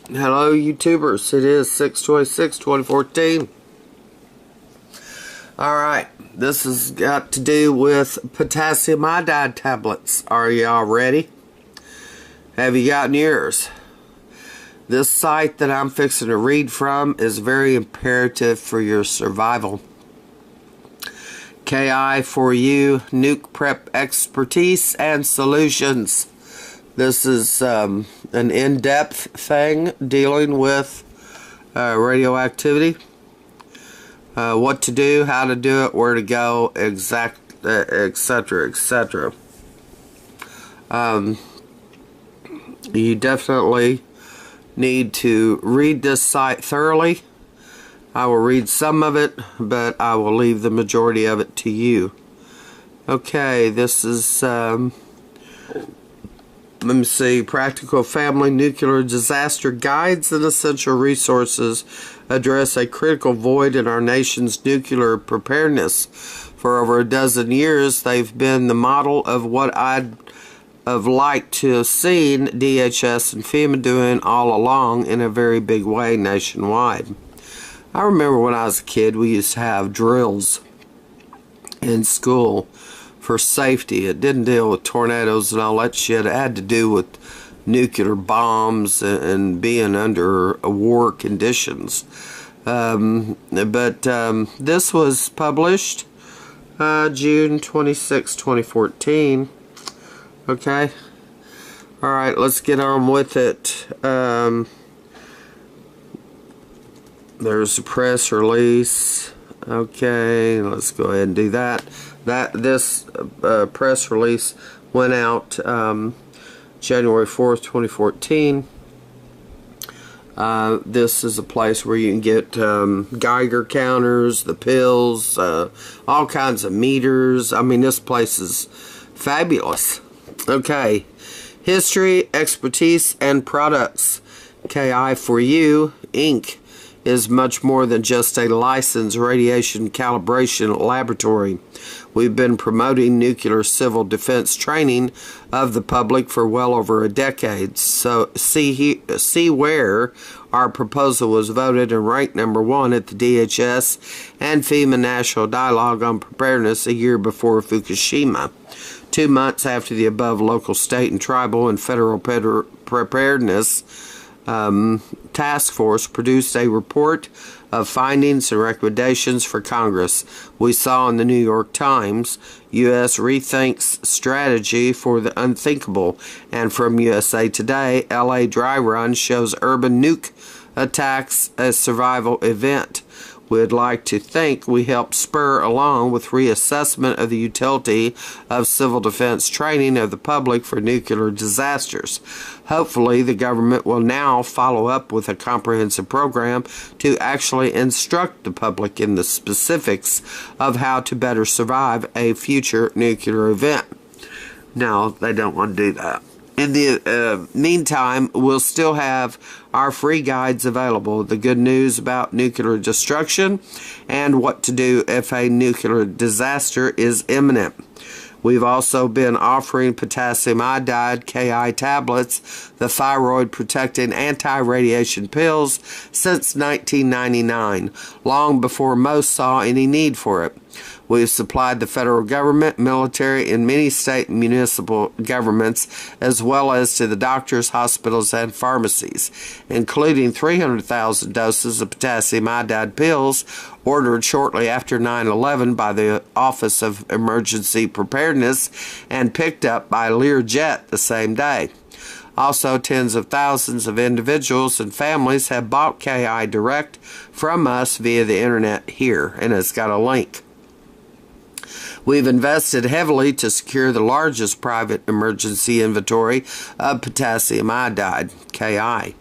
Hello YouTubers, it is 6/26/2014. Alright, this has got to do with potassium iodide tablets. Are y'all ready? Have you gotten yours? This site that I'm fixing to read from is very imperative for your survival. KI for you, Nuke Prep Expertise and Solutions. This is an in-depth thing dealing with radioactivity. What to do, how to do it, where to go, etc., etc. You definitely need to read this site thoroughly. I will read some of it, but I will leave the majority of it to you. Okay, this is let me see, Practical Family Nuclear Disaster Guides and Essential Resources address a critical void in our nation's nuclear preparedness. For over a dozen years, they've been the model of what I'd have liked to have seen DHS and FEMA doing all along in a very big way nationwide. I remember when I was a kid, we used to have drills in school for safety. It didn't deal with tornadoes and all that shit. It had to do with nuclear bombs and being under war conditions. This was published June 26, 2014. Okay. Alright, let's get on with it. There's a press release. Okay, let's go ahead and do that. This press release went out January 4th, 2014. This is a place where you can get GEIGER counters, the pills, all kinds of meters. I mean, this place is fabulous. Okay, history, expertise, and products. KI for you, Inc. is much more than just a licensed radiation calibration laboratory. We've been promoting nuclear civil defense training of the public for well over a decade. So see where our proposal was voted and ranked #1 at the DHS and FEMA National Dialogue on Preparedness a year before Fukushima. 2 months after the above, local, state, and tribal and federal preparedness task force produced a report of findings and recommendations for Congress. We saw in the New York Times, U.S. rethinks strategy for the unthinkable, and from USA Today, L.A. Dry Run shows urban nuke attacks as survival event. We'd like to think we helped spur along with reassessment of the utility of civil defense training of the public for nuclear disasters. Hopefully, the government will now follow up with a comprehensive program to actually instruct the public in the specifics of how to better survive a future nuclear event. No, they don't want to do that. In the meantime, we'll still have our free guides available. The good news about nuclear destruction and what to do if a nuclear disaster is imminent. We've also been offering potassium iodide, KI tablets, the thyroid protecting anti-radiation pills since 1999, long before most saw any need for it. We've supplied the federal government, military, and many state and municipal governments, as well as to the doctors, hospitals, and pharmacies, including 300,000 doses of potassium iodide pills ordered shortly after 9/11 by the Office of Emergency Preparedness and picked up by Learjet the same day. Also, tens of thousands of individuals and families have bought KI direct from us via the internet here, and it's got a link. We've invested heavily to secure the largest private emergency inventory of potassium iodide, KI,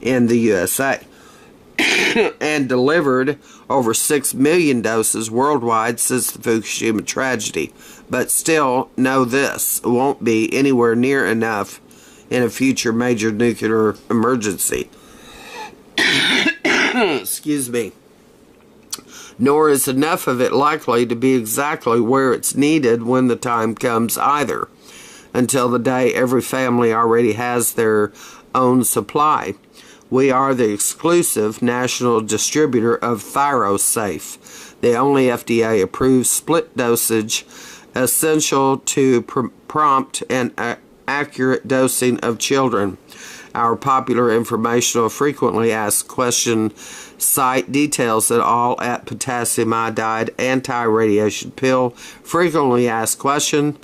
in the USA, and delivered over 6 million doses worldwide since the Fukushima tragedy. But still, know this, won't be anywhere near enough in a future major nuclear emergency. Excuse me. Nor is enough of it likely to be exactly where it's needed when the time comes either, until the day every family already has their own supply. We are the exclusive national distributor of ThyroSafe, the only FDA-approved split dosage essential to prompt and accurate dosing of children. Our popular informational frequently asked question site details it all at potassium iodide anti-radiation pill frequently asked question,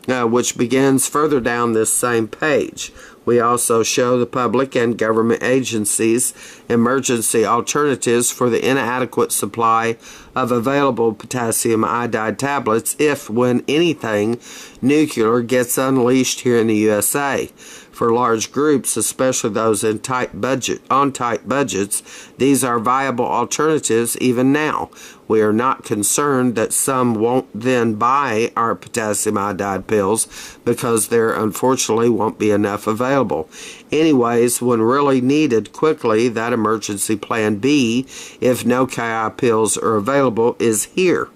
which begins further down this same page. We also show the public and government agencies emergency alternatives for the inadequate supply of available potassium iodide tablets if, when anything, nuclear gets unleashed here in the USA. For large groups, especially those on tight budgets, these are viable alternatives even now. We are not concerned that some won't then buy our potassium iodide pills because there unfortunately won't be enough available. Anyways, when really needed quickly, that emergency plan B, if no KI pills are available, is here.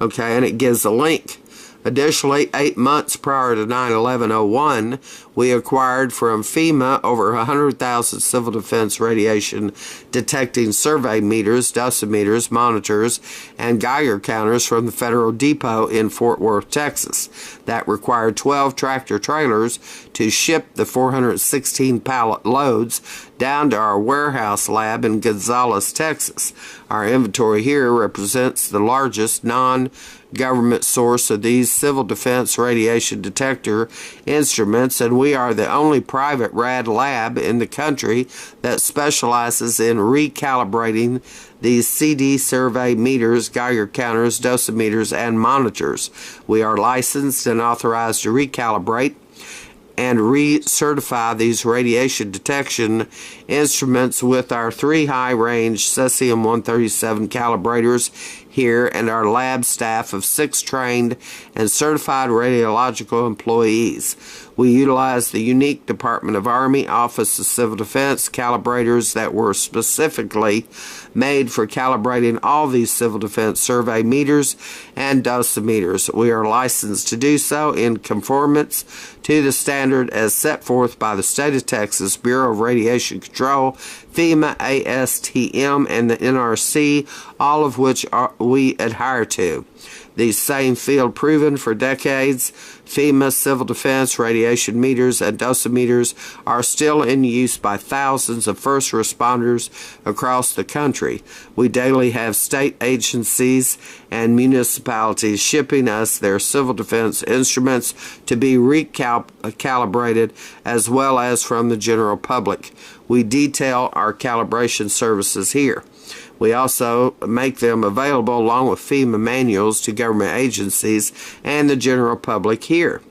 Okay, and it gives a link. Additionally, 8 months prior to 9/11/01, we acquired from FEMA over 100,000 civil defense radiation detecting survey meters, dosimeters, monitors, and Geiger counters from the Federal Depot in Fort Worth, Texas. That required 12 tractor trailers to ship the 416 pallet loads down to our warehouse lab in Gonzales, Texas. Our inventory here represents the largest non-government source of these civil defense radiation detector instruments, and we are the only private rad lab in the country that specializes in recalibrating these CD survey meters, Geiger counters, dosimeters, and monitors. We are licensed and authorized to recalibrate and recertify these radiation detection instruments with our 3 high-range cesium-137 calibrators here and our lab staff of 6 trained and certified radiological employees. We utilize the unique Department of Army Office of Civil Defense calibrators that were specifically made for calibrating all these civil defense survey meters and dosimeters. We are licensed to do so in conformance to the standard as set forth by the State of Texas Bureau of Radiation Control, FEMA, ASTM, and the NRC, all of which we adhere to. These same field proven for decades, FEMA civil defense radiation meters and dosimeters are still in use by thousands of first responders across the country. We daily have state agencies and municipalities shipping us their civil defense instruments to be recalibrated, as well as from the general public. We detail our calibration services here. We also make them available along with FEMA manuals to government agencies and the general public here.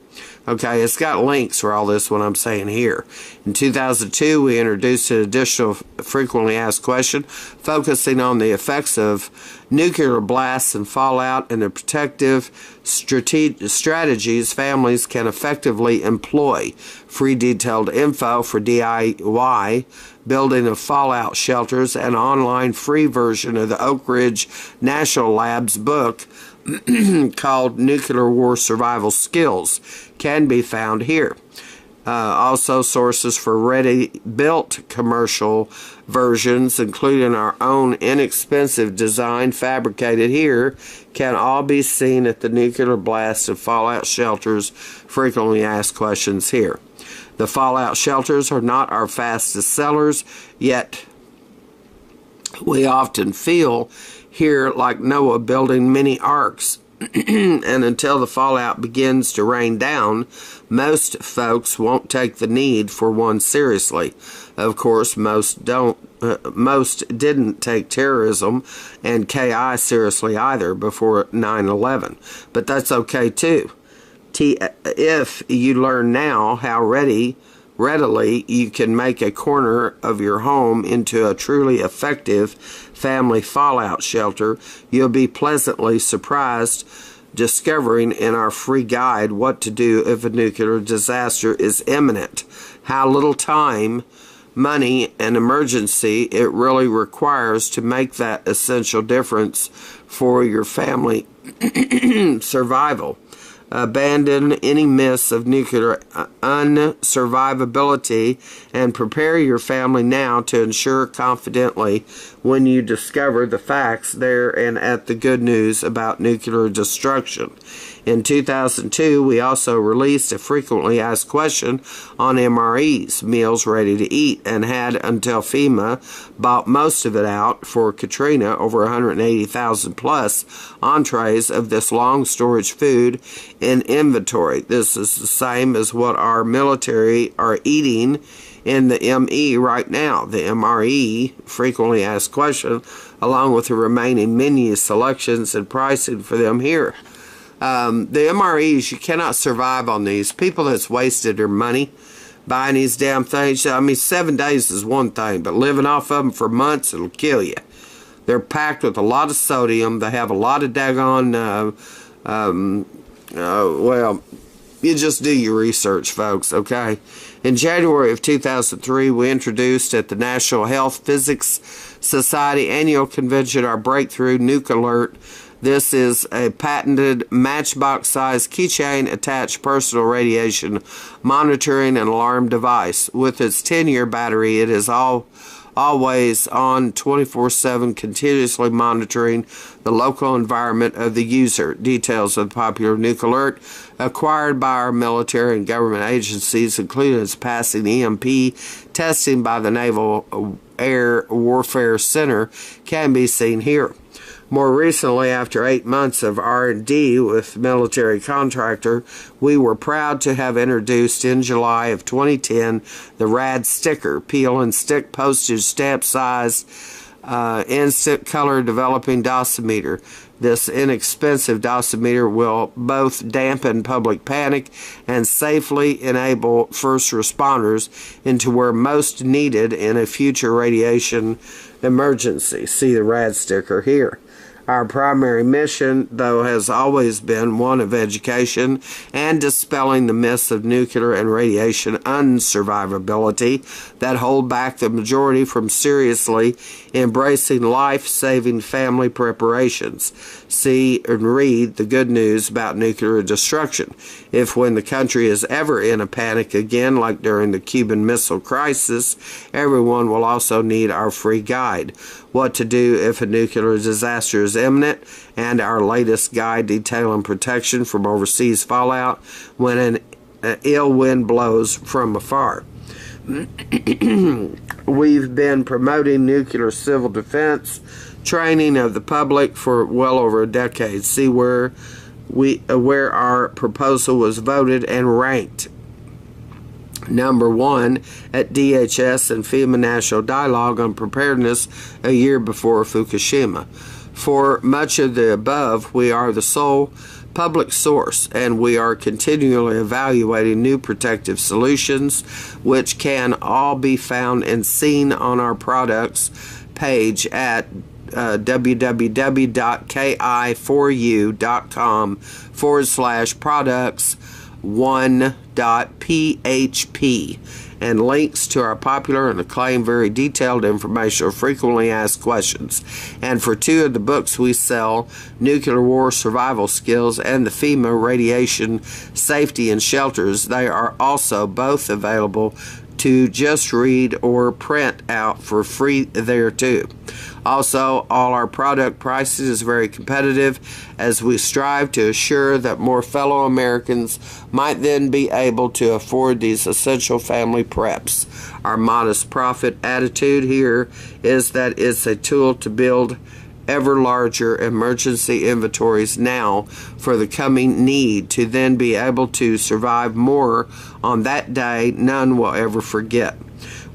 Okay, it's got links for all this, what I'm saying here. In 2002, we introduced an additional frequently asked question focusing on the effects of nuclear blasts and fallout and the protective strategies families can effectively employ. Free detailed info for DIY building of fallout shelters, and online free version of the Oak Ridge National Labs book called Nuclear War Survival Skills can be found here. Also, sources for ready-built commercial versions, including our own inexpensive design fabricated here, can all be seen at the Nuclear Blast and Fallout Shelters frequently asked questions here. The fallout shelters are not our fastest sellers, yet we often feel here like Noah building mini arks. And until the fallout begins to rain down, most folks won't take the need for one seriously. Of course, most didn't take terrorism and KI seriously either before 9/11. But that's okay too. If you learn now how readily you can make a corner of your home into a truly effective family fallout shelter, you'll be pleasantly surprised discovering in our free guide what to do if a nuclear disaster is imminent, how little time, money, and emergency it really requires to make that essential difference for your family survival. Abandon any myths of nuclear unsurvivability and prepare your family now to ensure confidently when you discover the facts there and at the good news about nuclear destruction. In 2002, we also released a frequently asked question on MREs, meals ready to eat, and had until FEMA bought most of it out for Katrina, over 180,000 plus entrees of this long storage food in inventory. This is the same as what our military are eating in the ME right now. The MRE, frequently asked question, along with the remaining menu selections and pricing for them here. The MREs, you cannot survive on these. People that's wasted their money buying these damn things. I mean, 7 days is one thing, but living off of them for months, it'll kill you. They're packed with a lot of sodium. They have a lot of daggone, well, you just do your research, folks, okay? In January of 2003, we introduced at the National Health Physics Society Annual Convention our breakthrough Nuke Alert. This is a patented matchbox-sized keychain attached personal radiation monitoring and alarm device. With its 10-year battery, it is always on 24/7, continuously monitoring the local environment of the user. Details of the popular Nuke Alert, acquired by our military and government agencies, including its passing EMP testing by the Naval Air Warfare Center, can be seen here. More recently, after 8 months of R&D with military contractor, we were proud to have introduced in July of 2010 the RAD sticker, peel and stick postage stamp size, instant color developing dosimeter. This inexpensive dosimeter will both dampen public panic and safely enable first responders into where most needed in a future radiation emergency. See the RAD sticker here. Our primary mission, though, has always been one of education and dispelling the myths of nuclear and radiation unsurvivability that hold back the majority from seriously embracing life-saving family preparations. See and read the good news about nuclear destruction. If when the country is ever in a panic again, like during the Cuban Missile Crisis, everyone will also need our free guide, What to Do If a Nuclear Disaster is Imminent, and our latest guide detailing protection from overseas fallout when an ill wind blows from afar. We've been promoting nuclear civil defense training of the public for well over a decade. See where our proposal was voted and ranked number 1 at DHS and FEMA National Dialogue on Preparedness a year before Fukushima. For much of the above, we are the sole public source, and we are continually evaluating new protective solutions, which can all be found and seen on our products page at www.ki4u.com/products1.php, and links to our popular and acclaimed very detailed information or frequently asked questions. And for 2 of the books we sell, Nuclear War Survival Skills and the FEMA Radiation Safety and Shelters, they are also both available to just read or print out for free there too. Also, all our product prices is very competitive as we strive to assure that more fellow Americans might then be able to afford these essential family preps. Our modest profit attitude here is that it's a tool to build ever larger emergency inventories now for the coming need to then be able to survive more on that day none will ever forget.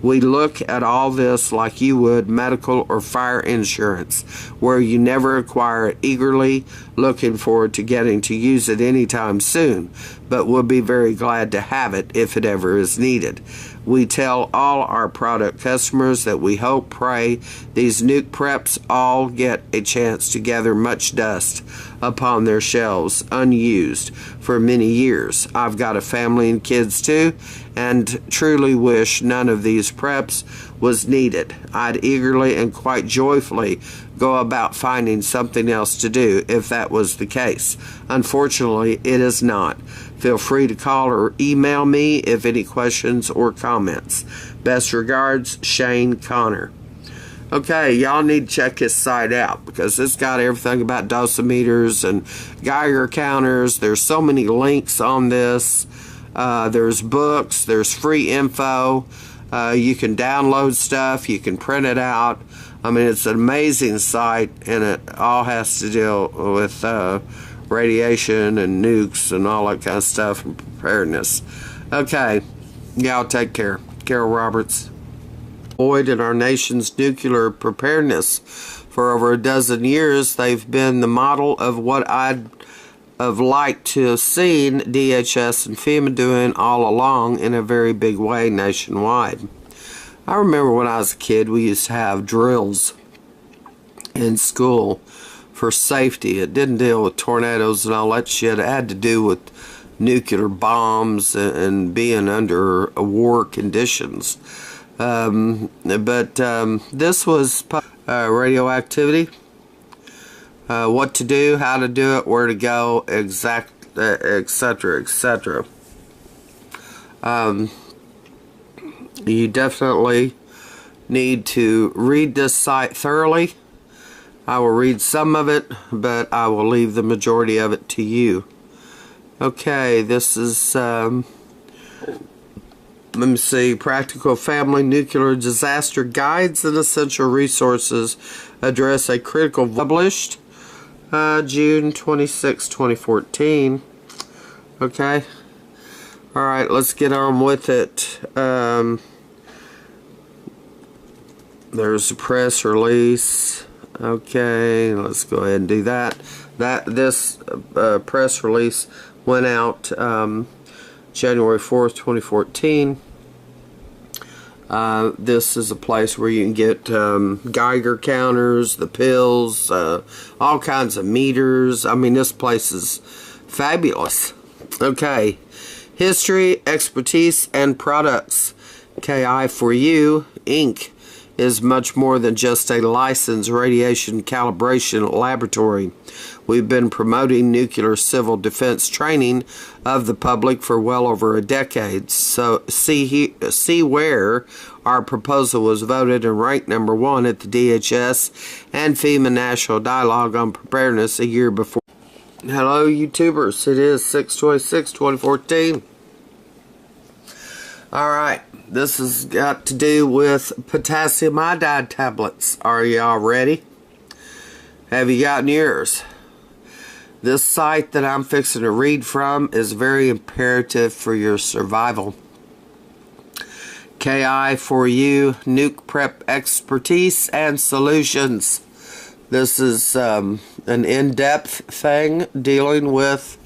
We look at all this like you would medical or fire insurance, where you never acquire it eagerly, looking forward to getting to use it anytime soon, but will be very glad to have it if it ever is needed. We tell all our product customers that we hope, pray, these Nuke preps all get a chance to gather much dust upon their shelves unused for many years. I've got a family and kids too, and truly wish none of these preps was needed. I'd eagerly and quite joyfully go about finding something else to do if that was the case. Unfortunately, it is not. Feel free to call or email me if any questions or comments. Best regards, Shane Connor. Okay, y'all need to check his site out because it's got everything about dosimeters and Geiger counters. There's so many links on this. There's books, there's free info. You can download stuff, you can print it out. I mean, it's an amazing site, and it all has to deal with radiation and nukes and all that kind of stuff and preparedness. Okay, y'all take care. Carol Roberts. Employed in our nation's nuclear preparedness for over a dozen years, they've been the model of what I'd have liked to have seen DHS and FEMA doing all along in a very big way nationwide. I remember when I was a kid, we used to have drills in school for safety. It didn't deal with tornadoes and all that shit. It had to do with nuclear bombs and being under war conditions. This was radioactivity, what to do, how to do it, where to go, etc., etc. You definitely need to read this site thoroughly. I will read some of it, but I will leave the majority of it to you. Okay, this is, let me see, Practical Family Nuclear Disaster Guides and Essential Resources address a critical published June 26, 2014. Okay. Alright, let's get on with it. There's a press release. Okay, let's go ahead and do that. This press release went out January 4th, 2014. This is a place where you can get Geiger counters, the pills, all kinds of meters. I mean, this place is fabulous. Okay. History, expertise, and products. KI4U, Inc. is much more than just a licensed radiation calibration laboratory. We've been promoting nuclear civil defense training of the public for well over a decade. So see where our proposal was voted and ranked number 1 at the DHS and FEMA National Dialogue on Preparedness a year before. Hello, YouTubers. It is 6/26/2014. Alright, this has got to do with potassium iodide tablets. Are y'all ready? Have you gotten yours? This site that I'm fixing to read from is very imperative for your survival. KI4U, Nuke Prep Expertise and Solutions. This is an in-depth thing dealing with